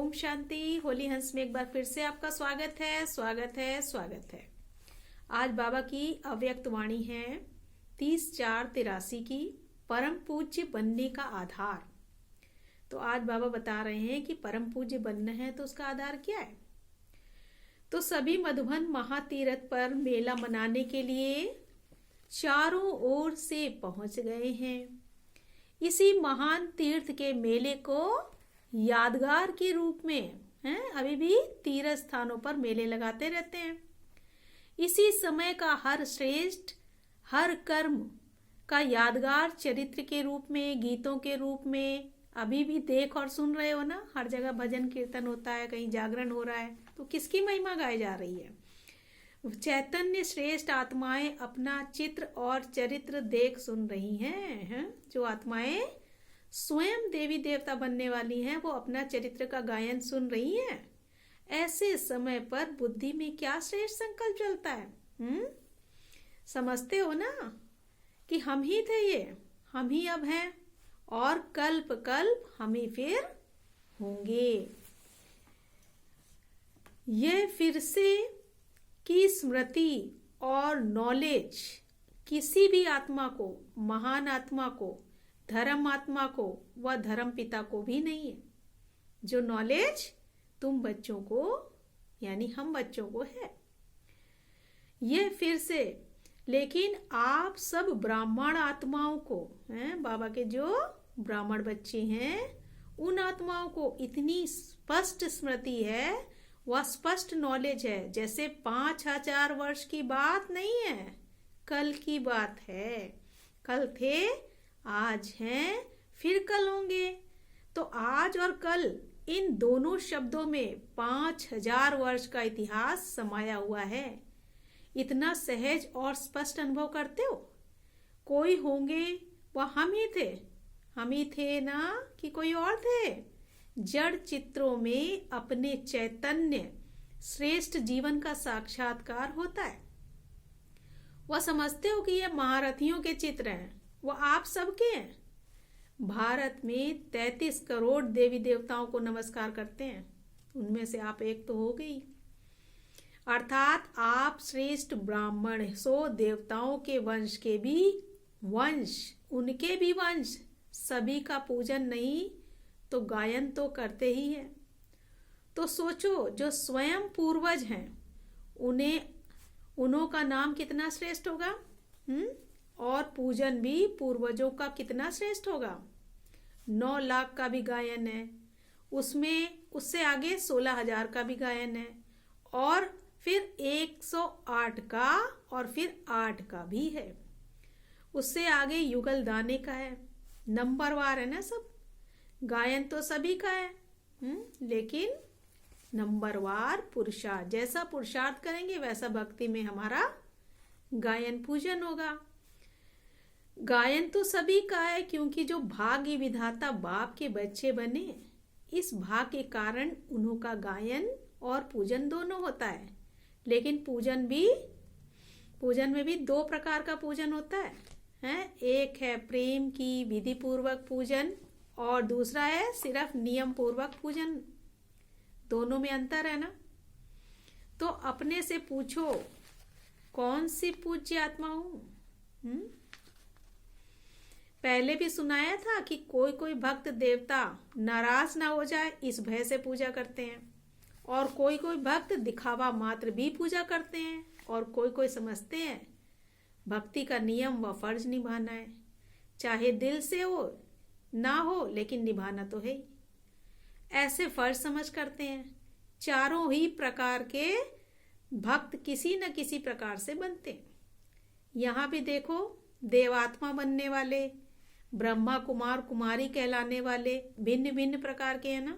ओम शांति। होली हंस में एक बार फिर से आपका स्वागत है। आज बाबा की अव्यक्त वाणी है 30/4/83 की, परम पूज्य बनने का आधार। तो आज बाबा बता रहे हैं कि परम पूज्य बनना है तो उसका आधार क्या है। तो सभी मधुबन महातीर्थ पर मेला मनाने के लिए चारों ओर से पहुंच गए हैं। इसी महान तीर्थ के मेले को यादगार के रूप में अभी भी तीर्थ स्थानों पर मेले लगाते रहते हैं। इसी समय का हर श्रेष्ठ, हर कर्म का यादगार चरित्र के रूप में, गीतों के रूप में अभी भी देख और सुन रहे हो ना। हर जगह भजन कीर्तन होता है, कहीं जागरण हो रहा है, तो किसकी महिमा गाई जा रही है? चैतन्य श्रेष्ठ आत्माएं अपना चित्र और चरित्र देख सुन रही हैं। जो आत्माएं स्वयं देवी देवता बनने वाली हैं, वो अपना चरित्र का गायन सुन रही हैं। ऐसे समय पर बुद्धि में क्या श्रेष्ठ संकल्प चलता है? समझते हो ना कि हम ही थे, ये हम ही अब हैं और कल्प कल्प हम ही फिर होंगे। ये फिर से की स्मृति और नॉलेज किसी भी आत्मा को, महान आत्मा को, धर्म आत्मा को व धर्म पिता को भी नहीं है। जो नॉलेज तुम बच्चों को, यानी हम बच्चों को है, ये फिर से। लेकिन आप सब ब्राह्मण आत्माओं को, बाबा के जो ब्राह्मण बच्चे हैं, उन आत्माओं को इतनी स्पष्ट स्मृति है, वह स्पष्ट नॉलेज है, जैसे 5000 वर्ष की बात नहीं है, कल की बात है। कल थे, आज हैं, फिर कल होंगे। तो आज और कल, इन दोनों शब्दों में 5000 वर्ष का इतिहास समाया हुआ है। इतना सहज और स्पष्ट अनुभव करते हो। कोई होंगे, वह हम ही थे ना कि कोई और थे? जड़ चित्रों में अपने चैतन्य श्रेष्ठ जीवन का साक्षात्कार होता है। वह समझते हो कि ये महारथियों के चित्र हैं, वह आप सबके हैं। भारत में 33 करोड़ देवी देवताओं को नमस्कार करते हैं, उनमें से आप एक तो हो गई। अर्थात आप श्रेष्ठ ब्राह्मण, सो देवताओं के वंश के भी वंश, उनके भी वंश, सभी का पूजन नहीं तो गायन तो करते ही हैं। तो सोचो, जो स्वयं पूर्वज हैं, उन्हों का नाम कितना श्रेष्ठ होगा। और पूजन भी पूर्वजों का कितना श्रेष्ठ होगा। 9 लाख का भी गायन है, उसमें उससे आगे 16,000 का भी गायन है, और फिर 108 का, और फिर 8 का भी है। उससे आगे युगल दाने का है। नंबरवार है ना सब। गायन तो सभी का है, लेकिन नंबरवार पुरुषार्थ, जैसा पुरुषार्थ करेंगे वैसा भक्ति में हमारा गायन पूजन होगा। गायन तो सभी का है, क्योंकि जो भाग्य विधाता बाप के बच्चे बने, इस भाग्य के कारण उन्हों का गायन और पूजन दोनों होता है। लेकिन पूजन में भी 2 प्रकार का पूजन होता है। एक है प्रेम की विधि पूर्वक पूजन, और दूसरा है सिर्फ नियम पूर्वक पूजन। दोनों में अंतर है ना। तो अपने से पूछो, कौन सी पूज्य आत्मा हूं? पहले भी सुनाया था कि कोई कोई भक्त देवता नाराज ना हो जाए, इस भय से पूजा करते हैं, और कोई कोई भक्त दिखावा मात्र भी पूजा करते हैं, और कोई कोई समझते हैं भक्ति का नियम व फर्ज निभाना है, चाहे दिल से हो ना हो, लेकिन निभाना तो है ही। ऐसे फर्ज समझ करते हैं। चारों ही प्रकार के भक्त किसी न किसी प्रकार से बनते हैं। यहाँ भी देखो, देवात्मा बनने वाले, ब्रह्मा कुमार कुमारी कहलाने वाले भिन्न भिन्न प्रकार के हैं ना।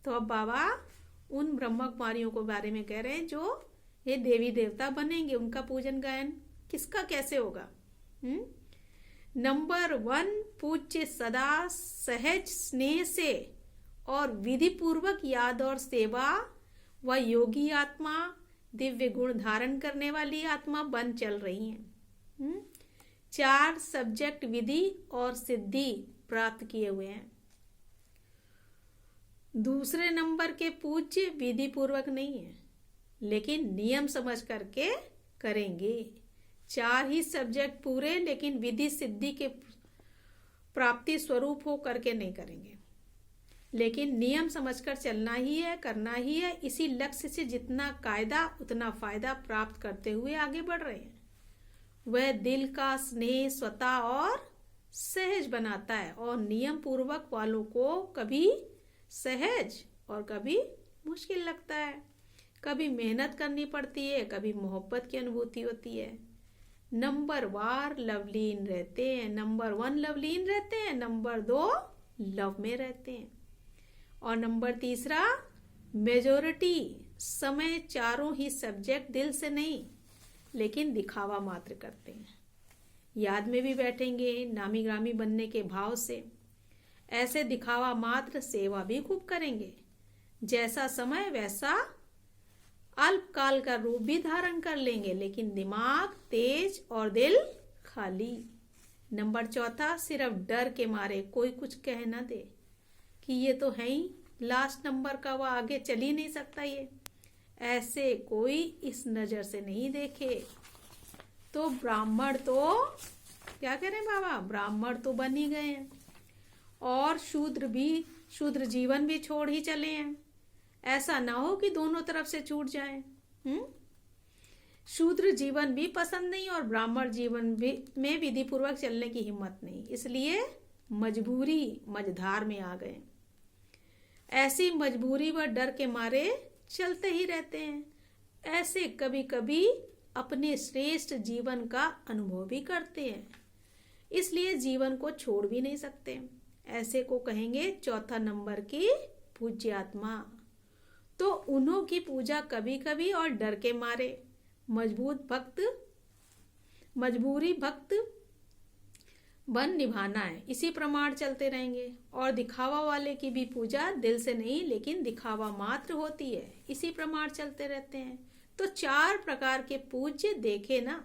तो अब बाबा उन ब्रह्मा कुमारियों के बारे में कह रहे हैं जो ये देवी देवता बनेंगे। उनका पूजन गायन किसका कैसे होगा? नंबर 1, पूज्य सदा सहज स्नेह से और विधि पूर्वक याद और सेवा व योगी आत्मा, दिव्य गुण धारण करने वाली आत्मा बन चल रही हैं। 4 सब्जेक्ट विधि और सिद्धि प्राप्त किए हुए हैं। दूसरे नंबर के पूज्य विधि पूर्वक नहीं है, लेकिन नियम समझ करके करेंगे। 4 ही सब्जेक्ट पूरे, लेकिन विधि सिद्धि के प्राप्ति स्वरूप हो करके नहीं करेंगे, लेकिन नियम समझकर चलना ही है, करना ही है। इसी लक्ष्य से जितना कायदा उतना फायदा प्राप्त करते हुए आगे बढ़ रहे हैं। वह दिल का स्नेह स्वतः और सहज बनाता है, और नियम पूर्वक वालों को कभी सहज और कभी मुश्किल लगता है। कभी मेहनत करनी पड़ती है, कभी मोहब्बत की अनुभूति होती है। नंबर वार लवलीन रहते हैं, नंबर 1 लवलीन रहते हैं, नंबर 2 लव में रहते हैं, और नंबर 3 मेजोरिटी समय चारों ही सब्जेक्ट दिल से नहीं लेकिन दिखावा मात्र करते हैं। याद में भी बैठेंगे नामी ग्रामी बनने के भाव से, ऐसे दिखावा मात्र सेवा भी खूब करेंगे। जैसा समय वैसा अल्पकाल का रूप भी धारण कर लेंगे, लेकिन दिमाग तेज और दिल खाली। नंबर 4 सिर्फ डर के मारे कोई कुछ कह न दे कि ये तो है ही लास्ट नंबर का, वह आगे चल ही नहीं सकता। ये ऐसे कोई इस नजर से नहीं देखे तो ब्राह्मण तो क्या करें बाबा, ब्राह्मण तो बन ही गए हैं, और शूद्र जीवन भी छोड़ ही चले हैं। ऐसा ना हो कि दोनों तरफ से छूट जाए। शूद्र जीवन भी पसंद नहीं और ब्राह्मण जीवन भी में विधि पूर्वक चलने की हिम्मत नहीं, इसलिए मजबूरी मझधार में आ गए। ऐसी मजबूरी व डर के मारे चलते ही रहते हैं। ऐसे कभी कभी अपने श्रेष्ठ जीवन का अनुभव भी करते हैं, इसलिए जीवन को छोड़ भी नहीं सकते। ऐसे को कहेंगे 4 नंबर की पूज्य आत्मा। तो उन्हों की पूजा कभी कभी और डर के मारे मजबूरी भक्त बन निभाना है, इसी प्रमाण चलते रहेंगे। और दिखावा वाले की भी पूजा दिल से नहीं लेकिन दिखावा मात्र होती है, इसी प्रमाण चलते रहते हैं। तो 4 प्रकार के पूज्य देखे ना,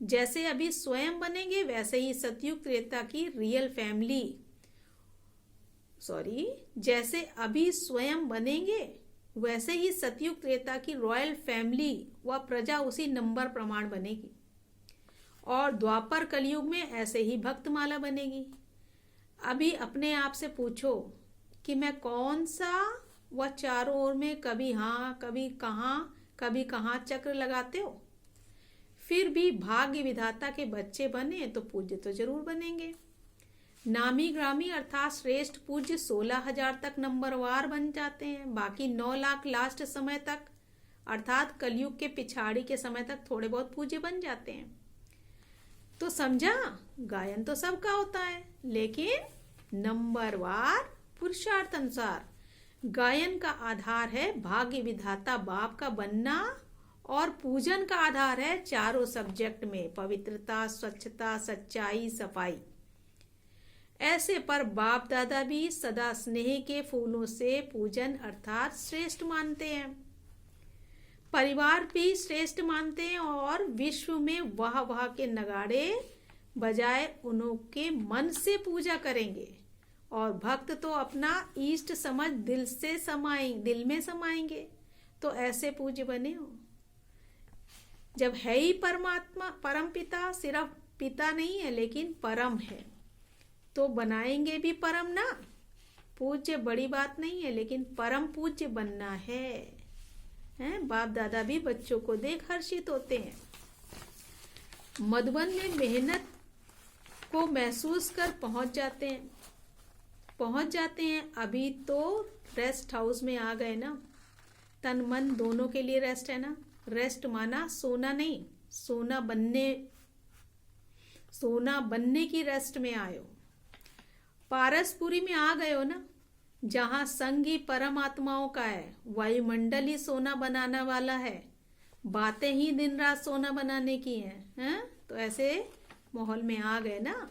जैसे अभी स्वयं बनेंगे वैसे ही सतयुग त्रेता की रियल फैमिली, जैसे अभी स्वयं बनेंगे वैसे ही सतयुग त्रेता की रॉयल फैमिली व प्रजा उसी नंबर प्रमाण बनेगी, और द्वापर कलयुग में ऐसे ही भक्तमाला बनेगी। अभी अपने आप से पूछो कि मैं कौन सा, वह चारों ओर में कभी हाँ कभी कहाँ चक्र लगाते हो। फिर भी भाग्य विधाता के बच्चे बने तो पूज्य तो जरूर बनेंगे। नामी ग्रामी अर्थात श्रेष्ठ पूज्य 16,000 तक नंबरवार बन जाते हैं, बाकी 9 लाख लास्ट समय तक अर्थात कलयुग के पिछाड़ी के समय तक थोड़े बहुत पूज्य बन जाते हैं। तो समझा, गायन तो सबका होता है, लेकिन नंबरवार पुरुषार्थ अनुसार गायन का आधार है भाग्य विधाता बाप का बनना, और पूजन का आधार है चारों सब्जेक्ट में पवित्रता, स्वच्छता, सच्चाई, सफाई। ऐसे पर बाप दादा भी सदा स्नेह के फूलों से पूजन अर्थात श्रेष्ठ मानते हैं, परिवार भी श्रेष्ठ मानते हैं, और विश्व में वाह वाह के नगाड़े बजाय उनके मन से पूजा करेंगे। और भक्त तो अपना इष्ट समझ दिल में समाएंगे। तो ऐसे पूज्य बने हो। जब है ही परमात्मा परम पिता, सिर्फ पिता नहीं है लेकिन परम है, तो बनाएंगे भी परम ना। पूज्य बड़ी बात नहीं है, लेकिन परम पूज्य बनना है। बाप दादा भी बच्चों को देख हर्षित होते हैं। मधुबन में मेहनत को महसूस कर पहुंच जाते हैं। अभी तो रेस्ट हाउस में आ गए ना, तन मन दोनों के लिए रेस्ट है ना। रेस्ट माना सोना नहीं, सोना बनने की रेस्ट में आयो। पारसपुरी में आ गए हो ना, जहां संग ही परमात्माओं का है, वायुमंडल ही सोना बनाने वाला है, बातें ही दिन रात सोना बनाने की हैं। तो ऐसे माहौल में आ गए ना,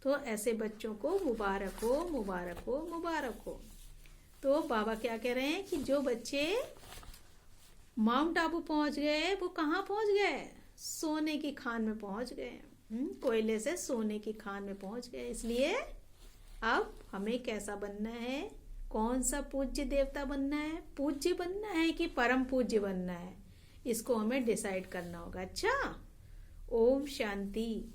तो ऐसे बच्चों को मुबारक हो, मुबारक हो, मुबारक हो। तो बाबा क्या कह रहे हैं कि जो बच्चे माउंट आबू पहुंच गए, वो कहाँ पहुंच गए? सोने की खान में पहुंच गए। कोयले से सोने की खान में पहुंच गए। इसलिए अब हमें कैसा बनना है, कौन सा पूज्य देवता बनना है, पूज्य बनना है कि परम पूज्य बनना है, इसको हमें डिसाइड करना होगा। अच्छा, ओम शांति।